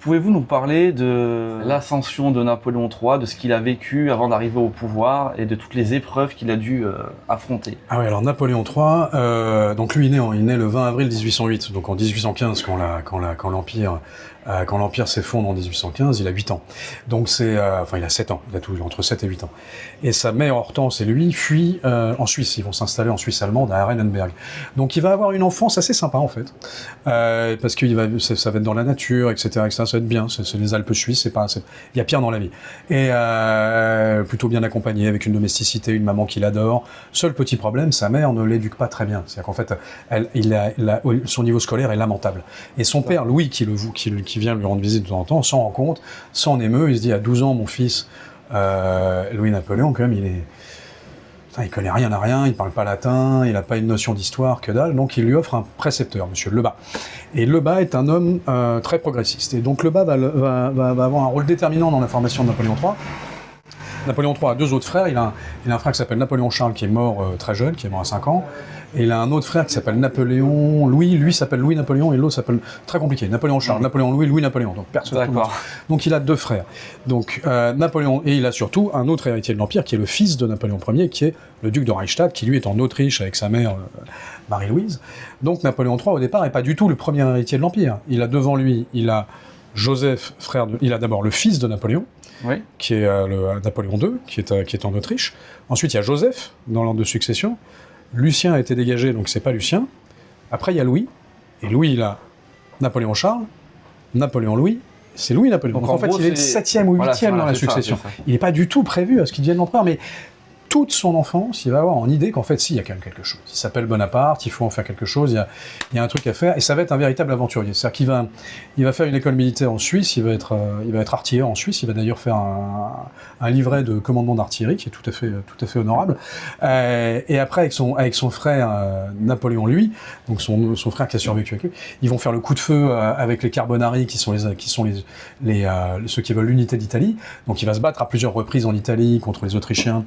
Pouvez-vous nous parler de l'ascension de Napoléon III, de ce qu'il a vécu avant d'arriver au pouvoir et de toutes les épreuves qu'il a dû affronter? Ah oui, alors Napoléon III, donc lui il naît le 20 avril 1808, donc en 1815 quand l'Empire s'effondre en 1815, il a 8 ans. Donc il a 7 ans, il a tout entre 7 et 8 ans. Et sa mère Hortense et lui fuient en Suisse, ils vont s'installer en Suisse allemande à Arenenberg. Donc il va avoir une enfance assez sympa en fait, parce que ça va être dans la nature, etc., ça va être bien, c'est les Alpes suisses, il y a pire dans la vie. Et plutôt bien accompagné, avec une domesticité, une maman qu'il adore. Seul petit problème, sa mère ne l'éduque pas très bien, c'est-à-dire qu'en fait, son niveau scolaire est lamentable. Et son père, Louis, qui vient lui rendre visite de temps en temps, s'en rend compte, s'en émeut, il se dit à 12 ans, mon fils, Louis-Napoléon, quand même, il connaît rien à rien, il parle pas latin, il a pas une notion d'histoire, que dalle, donc il lui offre un précepteur, monsieur Lebas. Et Lebas est un homme très progressiste, et donc Lebas va avoir un rôle déterminant dans la formation de Napoléon III. Napoléon III a 2 autres frères, il a un frère qui s'appelle Napoléon Charles, qui est mort très jeune, qui est mort à 5 ans, et il a un autre frère qui s'appelle Napoléon Louis, lui s'appelle Louis-Napoléon, et l'autre s'appelle, très compliqué, Napoléon Charles, Napoléon Louis, Louis-Napoléon, donc personne. D'accord. Donc il a 2 frères. Donc Napoléon, et il a surtout un autre héritier de l'Empire, qui est le fils de Napoléon Ier, qui est le duc de Reichstadt, qui lui est en Autriche avec sa mère Marie-Louise. Donc Napoléon III, au départ, n'est pas du tout le premier héritier de l'Empire. Il a devant lui, il a Joseph, il a d'abord le fils de Napoléon, oui, qui est Napoléon II, qui est en Autriche. Ensuite, il y a Joseph, dans l'ordre de succession. Lucien a été dégagé, donc c'est pas Lucien. Après, il y a Louis. Et Louis, il a Napoléon Charles, Napoléon Louis, c'est Louis-Napoléon. Donc en fait, il est le 7e ou 8e dans la succession. Il n'est pas du tout prévu à ce qu'il devienne l'empereur, mais toute son enfance, il va avoir en idée qu'en fait, si, il y a quand même quelque chose. Il s'appelle Bonaparte, il faut en faire quelque chose, il y a un truc à faire, et ça va être un véritable aventurier. C'est-à-dire qu'il va faire une école militaire en Suisse, il va être artilleur en Suisse, il va d'ailleurs faire un livret de commandement d'artillerie, qui est tout à fait honorable. Et après, avec son frère Napoléon, lui, donc son frère qui a survécu avec lui, ils vont faire le coup de feu avec les Carbonari, qui sont ceux qui veulent l'unité d'Italie. Donc il va se battre à plusieurs reprises en Italie contre les Autrichiens.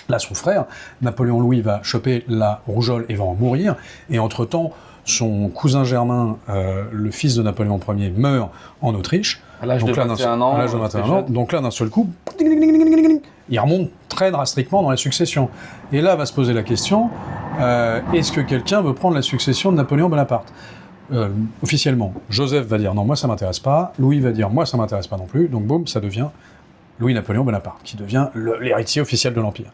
Là, son frère, Napoléon Louis, va choper la rougeole et va en mourir. Et entre-temps, son cousin germain, le fils de Napoléon Ier, meurt en Autriche. À l'âge de 21 ans. À l'âge de 21 ans. Donc là, d'un seul coup, il remonte très drastiquement dans la succession. Et là, va se poser la question, est-ce que quelqu'un veut prendre la succession de Napoléon Bonaparte ? Officiellement, Joseph va dire « non, moi ça m'intéresse pas », Louis va dire « moi ça m'intéresse pas non plus », donc boum, ça devient Louis-Napoléon Bonaparte, qui devient l'héritier officiel de l'Empire.